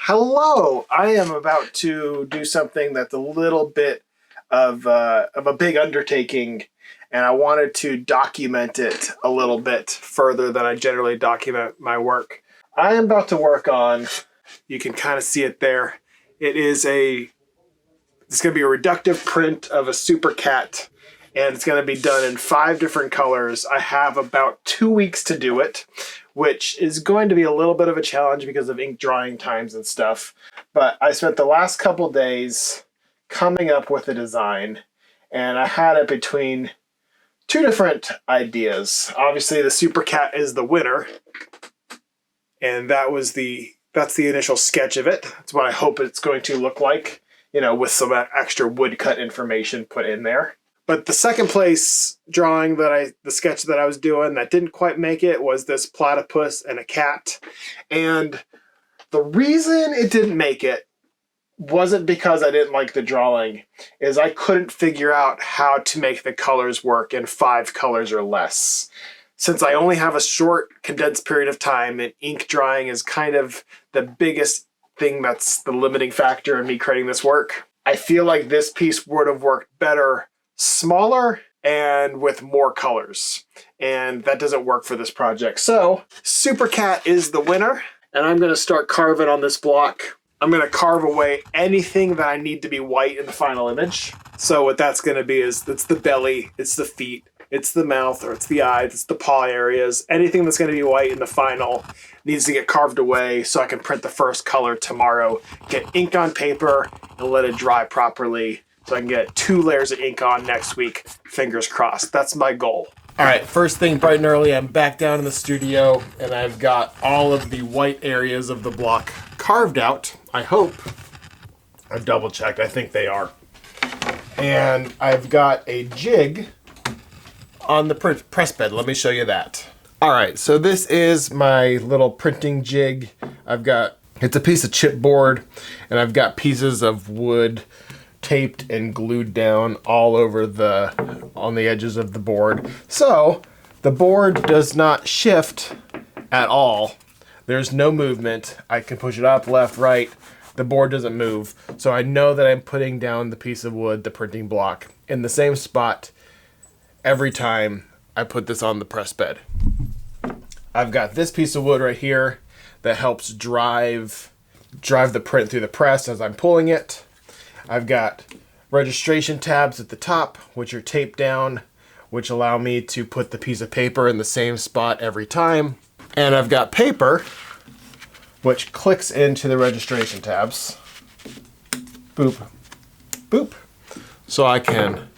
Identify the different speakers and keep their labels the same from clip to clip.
Speaker 1: Hello! I am about to do something that's a little bit of a big undertaking, and I wanted to document it a little bit further than I generally document my work. I am about to work on, you can kind of see it there, it's going to be a reductive print of a super cat, and it's going to be done in 5 different colors. I have about 2 weeks to do it, which is going to be a little bit of a challenge because of ink drying times and stuff. But I spent the last couple days coming up with a design, and I had it between 2 different ideas. Obviously, the super cat is the winner, and that's the initial sketch of it. That's what I hope it's going to look like, with some extra woodcut information put in there. But the second place drawing the sketch that I was doing that didn't quite make it was this platypus and a cat. And the reason it didn't make it wasn't because I didn't like the drawing, is I couldn't figure out how to make the colors work in 5 colors or less. Since I only have a short condensed period of time, and ink drying is kind of the biggest thing that's the limiting factor in me creating this work, I feel like this piece would have worked better smaller and with more colors, and that doesn't work for this project. So Super Cat is the winner, and I'm going to start carving on this block. I'm going to carve away anything that I need to be white in the final image. So what that's going to be is, it's the belly, it's the feet, it's the mouth, or it's the eyes, it's the paw areas. Anything that's going to be white in the final needs to get carved away so I can print the first color tomorrow, get ink on paper, and let it dry properly so I can get 2 layers of ink on next week. Fingers crossed. That's my goal. All right, first thing bright and early, I'm back down in the studio, and I've got all of the white areas of the block carved out. I hope. I've double checked. I think they are. And I've got a jig on the press bed. Let me show you that. All right, so this is my little printing jig. It's a piece of chipboard, and I've got pieces of wood taped and glued down all over on the edges of the board. So the board does not shift at all. There's no movement. I can push it up, left, right. The board doesn't move. So I know that I'm putting down the piece of wood, the printing block, in the same spot every time I put this on the press bed. I've got this piece of wood right here that helps drive the print through the press as I'm pulling it. I've got registration tabs at the top, which are taped down, which allow me to put the piece of paper in the same spot every time. And I've got paper, which clicks into the registration tabs. Boop, boop. So I can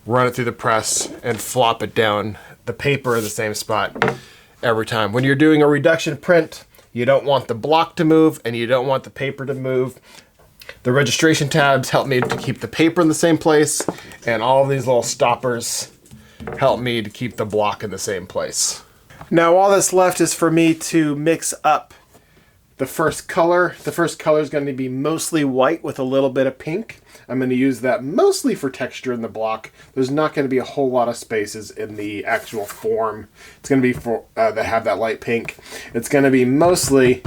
Speaker 1: run it through the press and flop it down, the paper in the same spot every time. When you're doing a reduction print, you don't want the block to move and you don't want the paper to move. The registration tabs help me to keep the paper in the same place, and all of these little stoppers help me to keep the block in the same place. Now all that's left is for me to mix up the first color. The first color is going to be mostly white with a little bit of pink. I'm going to use that mostly for texture in the block. There's not going to be a whole lot of spaces in the actual form. It's going to be for that have that light pink. It's going to be mostly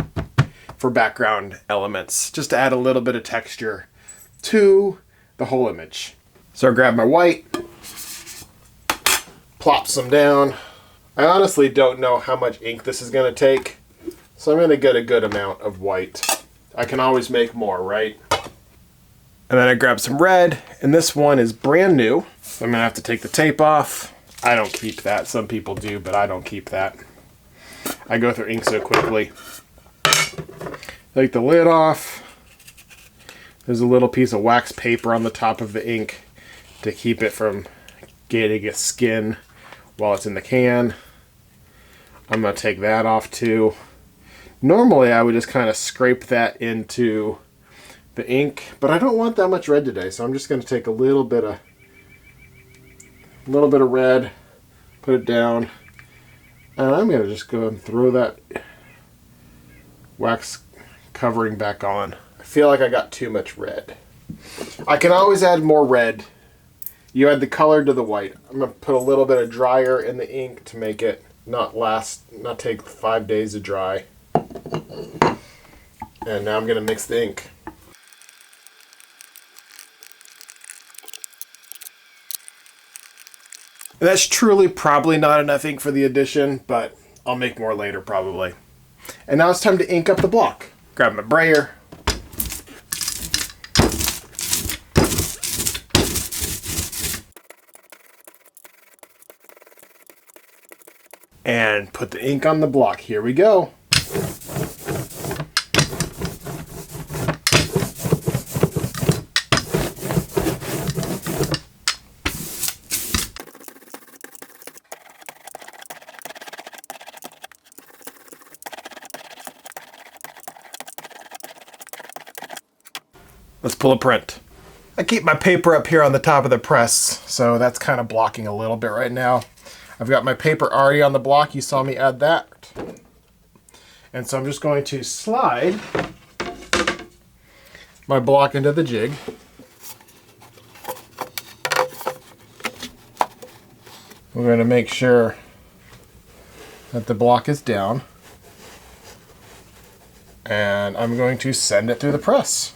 Speaker 1: for background elements, just to add a little bit of texture to the whole image. So I grab my white, plop some down. I honestly don't know how much ink this is going to take, so I'm going to get a good amount of white. I can always make more, right? And then I grab some red, and this one is brand new, so I'm going to have to take the tape off. I don't keep that. Some people do, but I don't keep that. I go through ink so quickly. Take the lid off. There's a little piece of wax paper on the top of the ink to keep it from getting a skin while it's in the can. I'm going to take that off too. Normally I would just kind of scrape that into the ink, but I don't want that much red today, so I'm just going to take a little bit of red, put it down, and I'm going to just go and throw that wax covering back on. I feel like I got too much red. I can always add more red. You add the color to the white. I'm going to put a little bit of dryer in the ink to make it not take 5 days to dry. And now I'm gonna mix the ink. That's truly probably not enough ink for the edition, but I'll make more later probably. And now it's time to ink up the block. Grab my brayer. And put the ink on the block. Here we go. Let's pull a print. I keep my paper up here on the top of the press, so that's kind of blocking a little bit right now. I've got my paper already on the block. You saw me add that. And so I'm just going to slide my block into the jig. We're going to make sure that the block is down. And I'm going to send it through the press.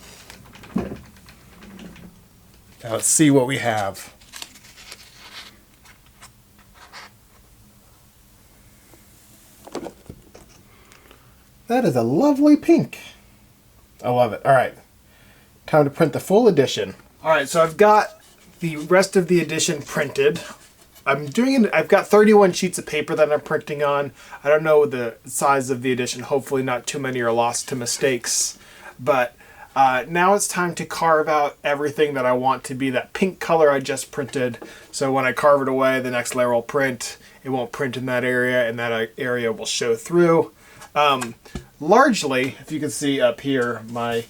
Speaker 1: Now let's see what we have. That is a lovely pink. I love it. All right, time to print the full edition. All right, so I've got the rest of the edition printed. I've got 31 sheets of paper that I'm printing on. I don't know the size of the edition. Hopefully not too many are lost to mistakes. But now it's time to carve out everything that I want to be that pink color I just printed. So when I carve it away, the next layer will print. It won't print in that area, and that area will show through. Largely, if you can see up here, my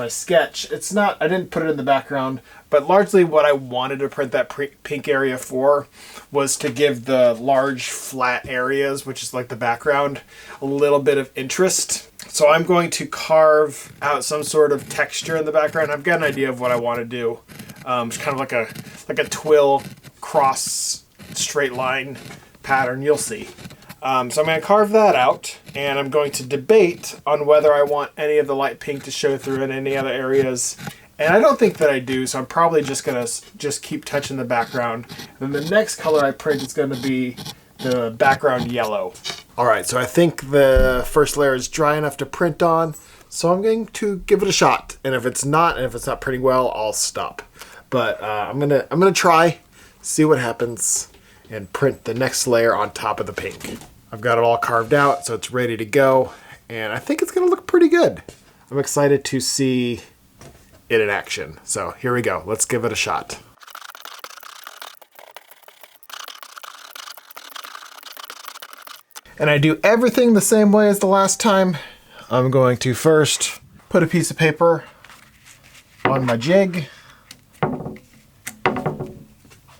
Speaker 1: sketch, I didn't put it in the background, but largely what I wanted to print that pink area for was to give the large flat areas, which is like the background, a little bit of interest. So I'm going to carve out some sort of texture in the background. I've got an idea of what I want to do. It's kind of like a twill cross straight line pattern. You'll see. So I'm going to carve that out, and I'm going to debate on whether I want any of the light pink to show through in any other areas. And I don't think that I do, so I'm probably just going to keep touching the background. And then the next color I print is going to be the background yellow. All right, so I think the first layer is dry enough to print on, so I'm going to give it a shot. And if it's not printing well, I'll stop. But I'm gonna try, see what happens, and print the next layer on top of the pink. I've got it all carved out, so it's ready to go, and I think it's gonna look pretty good. I'm excited to see it in action. So here we go, let's give it a shot. And I do everything the same way as the last time. I'm going to first put a piece of paper on my jig.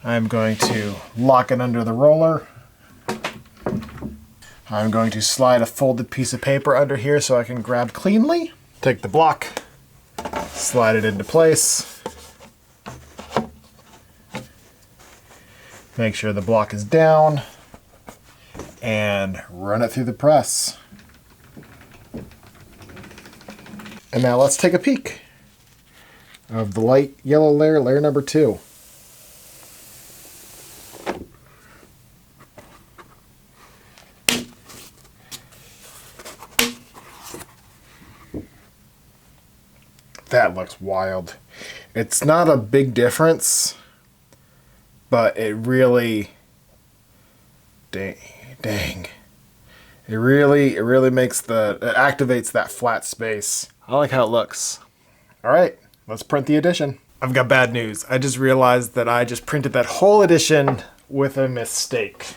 Speaker 1: I'm going to lock it under the roller. I'm going to slide a folded piece of paper under here so I can grab cleanly. Take the block, slide it into place. Make sure the block is down, and run it through the press. And now let's take a peek of the light yellow layer, layer number 2. That looks wild. It's not a big difference, but it really, dang. It really makes it activates that flat space. I like how it looks. All right, let's print the edition. I've got bad news. I just realized that I just printed that whole edition with a mistake.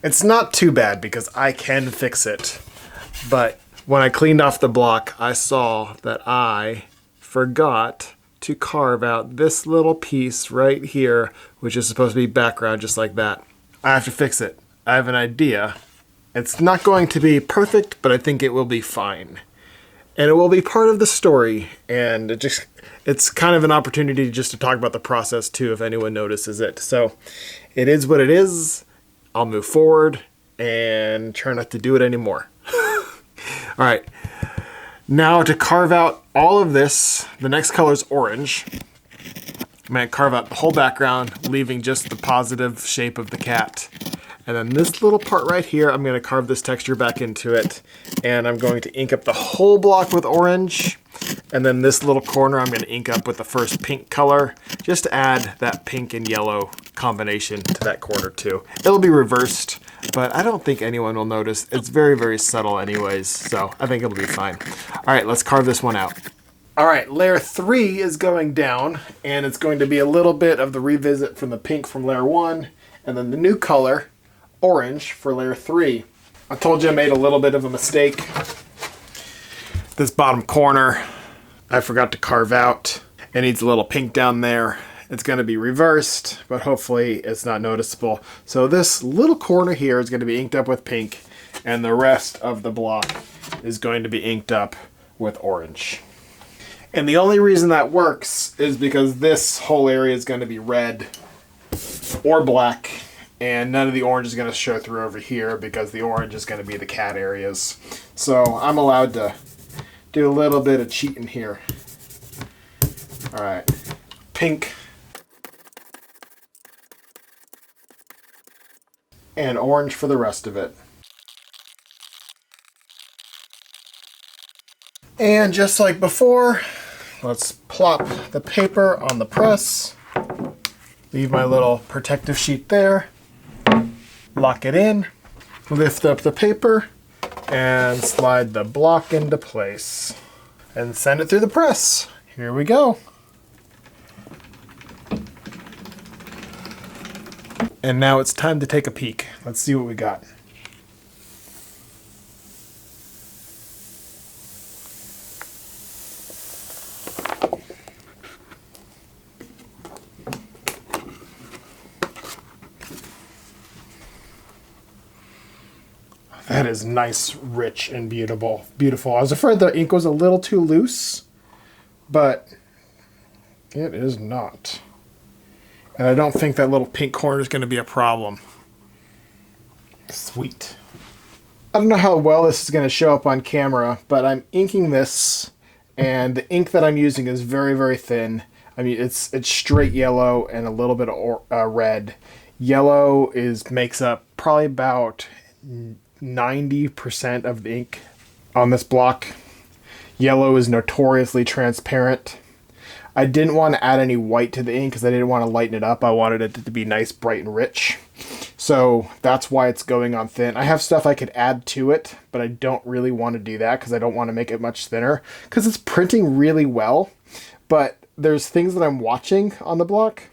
Speaker 1: It's not too bad because I can fix it. But when I cleaned off the block, I saw that I forgot to carve out this little piece right here, which is supposed to be background just like that. I have to fix it. I have an idea. It's not going to be perfect, but I think it will be fine. And it will be part of the story, and it's kind of an opportunity just to talk about the process too, if anyone notices it. So it is what it is. I'll move forward and try not to do it anymore. All right. Now to carve out all of this, the next color is orange. I'm going to carve out the whole background, leaving just the positive shape of the cat. And then this little part right here, I'm going to carve this texture back into it. And I'm going to ink up the whole block with orange. And then this little corner, I'm going to ink up with the first pink color, just to add that pink and yellow combination to that corner too. It'll be reversed, but I don't think anyone will notice. It's very, very subtle anyways, so I think it'll be fine. All right, let's carve this one out. All right, layer 3 is going down, and it's going to be a little bit of the revisit from the pink from layer 1, and then the new color, orange, for layer 3. I told you I made a little bit of a mistake. This bottom corner, I forgot to carve out. It needs a little pink down there. It's going to be reversed, but hopefully it's not noticeable. So this little corner here is going to be inked up with pink, and the rest of the block is going to be inked up with orange. And the only reason that works is because this whole area is going to be red or black, and none of the orange is going to show through over here because the orange is going to be the cat areas. So I'm allowed to do a little bit of cheating here. All right, pink and orange for the rest of it. And just like before, let's plop the paper on the press, leave my little protective sheet there, lock it in, lift up the paper, and slide the block into place, and send it through the press. Here we go. And now it's time to take a peek. Let's see what we got. That is nice, rich, and beautiful. Beautiful. I was afraid the ink was a little too loose, but it is not. And I don't think that little pink corner is going to be a problem. Sweet. I don't know how well this is going to show up on camera, but I'm inking this, and the ink that I'm using is very, very thin. I mean, it's straight yellow and a little bit of red. Yellow makes up probably about 90% of the ink on this block. Yellow is notoriously transparent. I didn't want to add any white to the ink because I didn't want to lighten it up. I wanted it to be nice, bright, and rich. So that's why it's going on thin. I have stuff I could add to it, but I don't really want to do that because I don't want to make it much thinner because it's printing really well. But there's things that I'm watching on the block.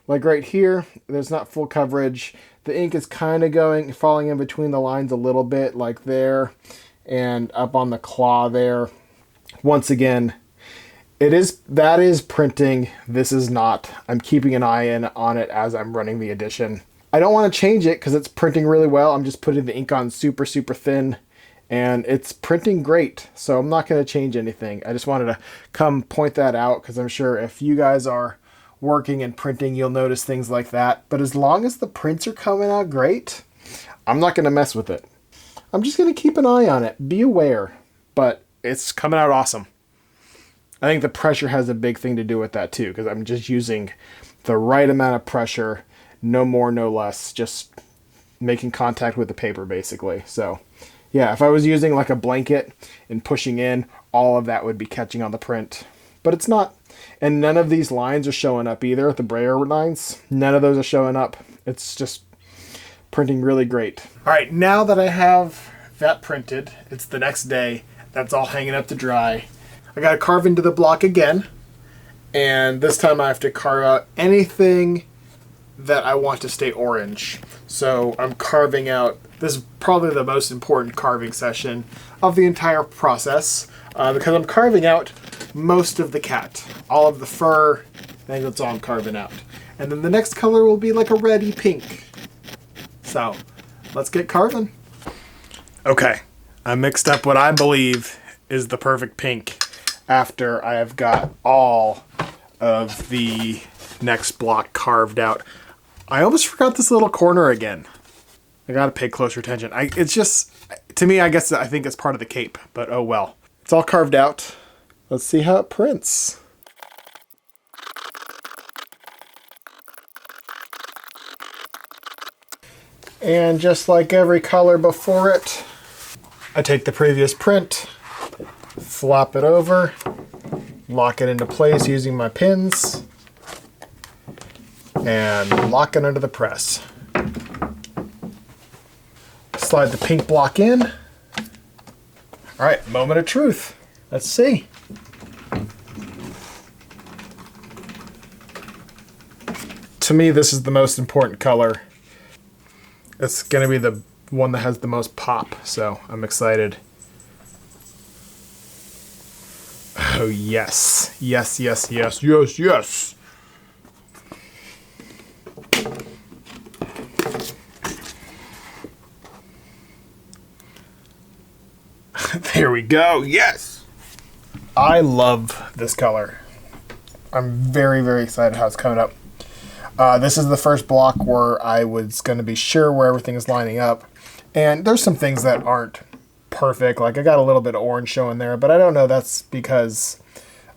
Speaker 1: Like right here, there's not full coverage. The ink is kind of falling in between the lines a little bit, like there, and up on the claw there. Once again, that is printing. This is not. I'm keeping an eye on it as I'm running the edition. I don't want to change it because it's printing really well. I'm just putting the ink on super, super thin, and it's printing great. So I'm not going to change anything. I just wanted to come point that out because I'm sure if you guys are working and printing, you'll notice things like that. But as long as the prints are coming out great, I'm not going to mess with it. I'm just going to keep an eye on it. Be aware. But it's coming out awesome. I think the pressure has a big thing to do with that too, because I'm just using the right amount of pressure, no more, no less, just making contact with the paper basically. So yeah, if I was using like a blanket and pushing in, all of that would be catching on the print. But it's not. And none of these lines are showing up either, the brayer lines. None of those are showing up. It's just printing really great. All right, now that I have that printed, it's the next day. That's all hanging up to dry. I got to carve into the block again. And this time I have to carve out anything that I want to stay orange. So I'm carving out, this is probably the most important carving session of the entire process, because I'm carving out most of the cat. All of the fur, I think that's all I'm carving out. And then the next color will be like a reddy pink. So let's get carving. Okay, I mixed up what I believe is the perfect pink after I have got all of the next block carved out. I almost forgot this little corner again. I gotta pay closer attention. It's just, to me, I think it's part of the cape, but oh well. It's all carved out. Let's see how it prints. And just like every color before it, I take the previous print, flop it over, lock it into place using my pins, and lock it under the press. Slide the pink block in. All right, moment of truth. Let's see. To me, this is the most important color. It's going to be the one that has the most pop, so I'm excited. Oh, yes. Yes, yes, yes, yes, yes. There we go. Yes. I love this color. I'm very, very excited how it's coming up. This is the first block where I was going to be sure where everything is lining up. And there's some things that aren't perfect. Like I got a little bit of orange showing there, but I don't know that's because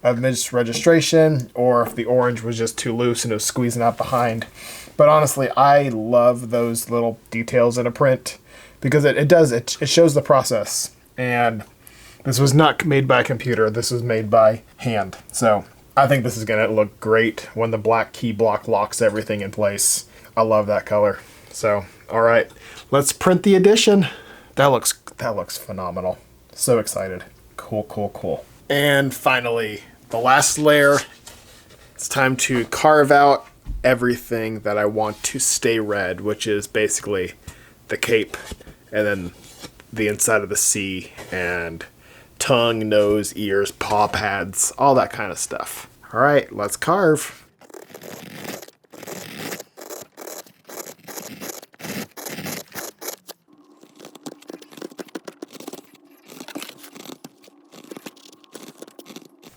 Speaker 1: of misregistration or if the orange was just too loose and it was squeezing out behind. But honestly, I love those little details in a print because it shows the process. And this was not made by a computer. This was made by hand. So I think this is going to look great when the black key block locks everything in place. I love that color. So, all right, let's print the edition. That looks phenomenal. So excited. Cool, cool, cool. And finally, the last layer. It's time to carve out everything that I want to stay red, which is basically the cape and then the inside of the C and tongue, nose, ears, paw pads, all that kind of stuff. All right, let's carve.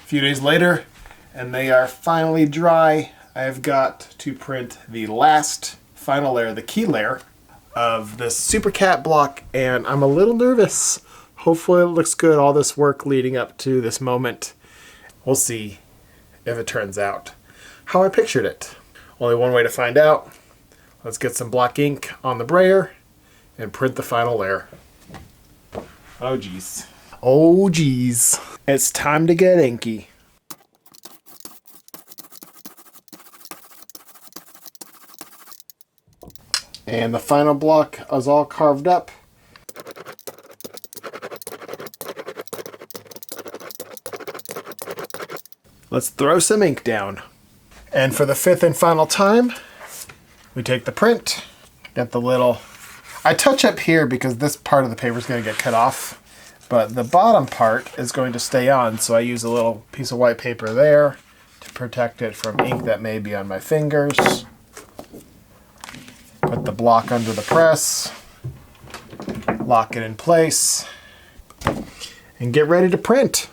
Speaker 1: A few days later, and they are finally dry. I've got to print the last final layer, the key layer of this Super Cat block, and I'm a little nervous. Hopefully it looks good, all this work leading up to this moment. We'll see if it turns out how I pictured it. Only one way to find out. Let's get some black ink on the brayer and print the final layer. Oh geez. Oh geez. It's time to get inky. And the final block is all carved up. Let's throw some ink down. And for the fifth and final time, we take the print, get the little... I touch up here because this part of the paper is going to get cut off, but the bottom part is going to stay on, so I use a little piece of white paper there to protect it from ink that may be on my fingers. Put the block under the press, lock it in place, and get ready to print.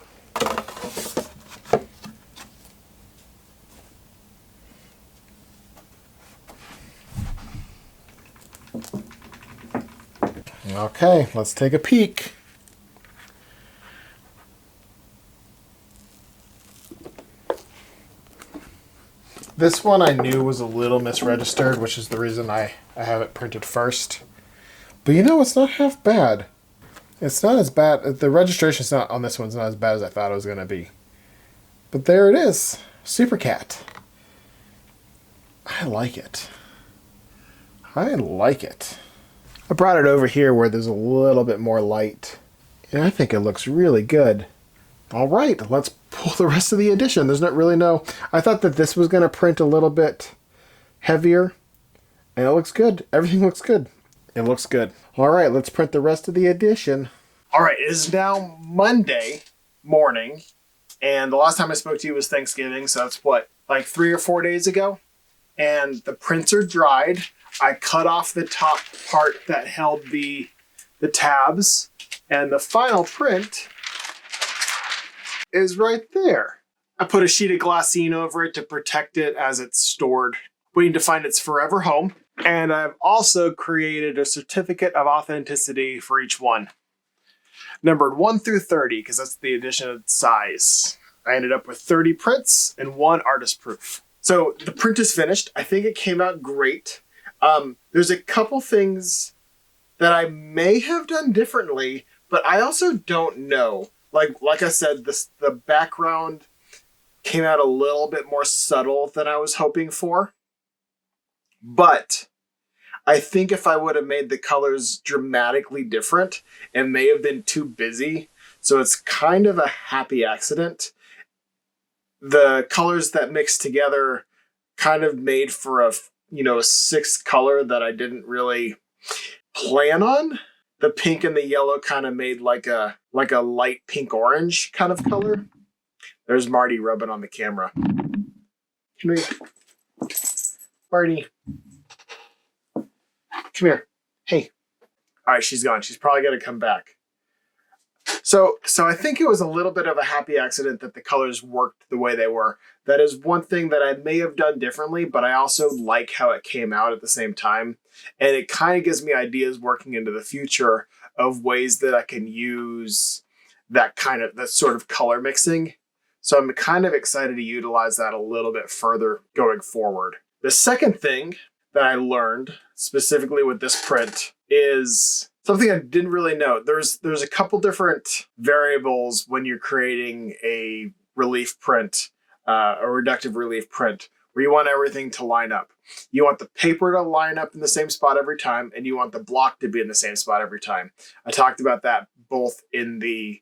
Speaker 1: Okay, let's take a peek. This one I knew was a little misregistered, which is the reason I have it printed first. But you know, it's not half bad. It's not as bad. The registration's not on this one's not as bad as I thought it was going to be. But there it is. Super Cat. I like it. I like it. I brought it over here where there's a little bit more light. And I think it looks really good. All right, let's pull the rest of the edition. There's not really no... I thought that this was going to print a little bit heavier. And it looks good. Everything looks good. It looks good. All right, let's print the rest of the edition. All right, it is now Monday morning. And the last time I spoke to you was Thanksgiving. So that's what, like 3 or 4 days ago? And the prints are dried. I cut off the top part that held the tabs. And the final print is right there. I put a sheet of glassine over it to protect it as it's stored, waiting to find its forever home. And I've also created a certificate of authenticity for each one. numbered 1 through 30 because that's the edition size. I ended up with 30 prints and 1 artist proof. So the print is finished. I think it came out great. There's a couple things that I may have done differently, but I also don't know. Like I said, the background came out a little bit more subtle than I was hoping for. But I think if I would have made the colors dramatically different, it may have been too busy. So it's kind of a happy accident. The colors that mixed together kind of made for a 6th color that I didn't really plan on. The pink and the yellow kind of made like a light pink orange kind of color. There's Marty rubbing on the camera. Marty. Come here. Hey. All right, she's gone. She's probably going to come back. So I think it was a little bit of a happy accident that the colors worked the way they were. That is one thing that I may have done differently, but I also like how it came out at the same time. And it kind of gives me ideas working into the future of ways that I can use that sort of color mixing. So I'm kind of excited to utilize that a little bit further going forward. The second thing that I learned specifically with this print is something I didn't really know. There's a couple different variables when you're creating a relief print, a reductive relief print, where you want everything to line up. You want the paper to line up in the same spot every time, and you want the block to be in the same spot every time. I talked about that both in the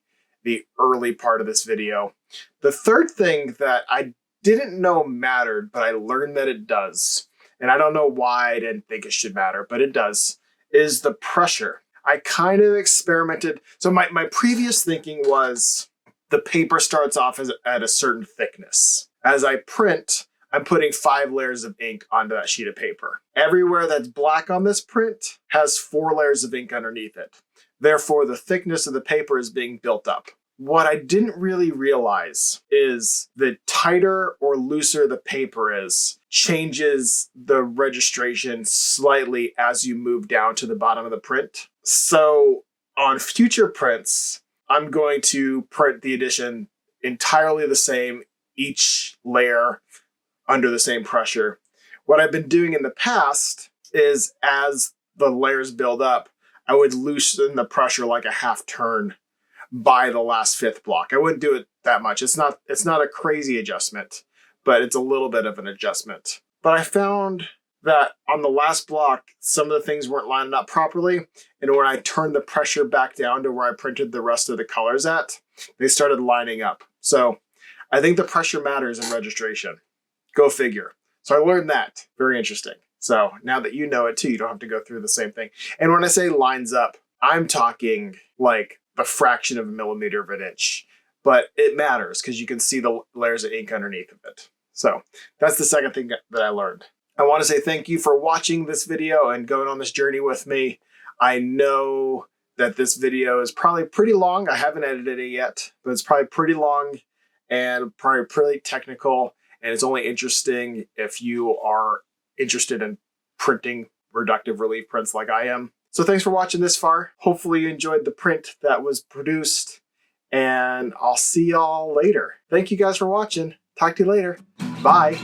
Speaker 1: early part of this video. The third thing that I didn't know mattered, but I learned that it does, and I don't know why I didn't think it should matter, but it does, is the pressure. I kind of experimented. So my previous thinking was the paper starts off at a certain thickness. As I print, I'm putting 5 layers of ink onto that sheet of paper. Everywhere that's black on this print has 4 layers of ink underneath it. Therefore, the thickness of the paper is being built up. What I didn't really realize is the tighter or looser the paper is, changes the registration slightly as you move down to the bottom of the print. So on future prints, I'm going to print the edition entirely the same, each layer under the same pressure. What I've been doing in the past is as the layers build up, I would loosen the pressure like a half turn by the last 5th block. I wouldn't do it that much. It's not a crazy adjustment, but it's a little bit of an adjustment. But I found that on the last block, some of the things weren't lining up properly. And when I turned the pressure back down to where I printed the rest of the colors at, they started lining up. So I think the pressure matters in registration. Go figure. So I learned that. Very interesting. So now that you know it too, you don't have to go through the same thing. And when I say lines up, I'm talking like a fraction of a millimeter of an inch. But it matters because you can see the layers of ink underneath of it. So that's the second thing that I learned. I want to say thank you for watching this video and going on this journey with me. I know that this video is probably pretty long. I haven't edited it yet, but it's probably pretty long and probably pretty technical. And it's only interesting if you are interested in printing reductive relief prints like I am. So thanks for watching this far. Hopefully you enjoyed the print that was produced, and I'll see y'all later. Thank you guys for watching. Talk to you later. Bye.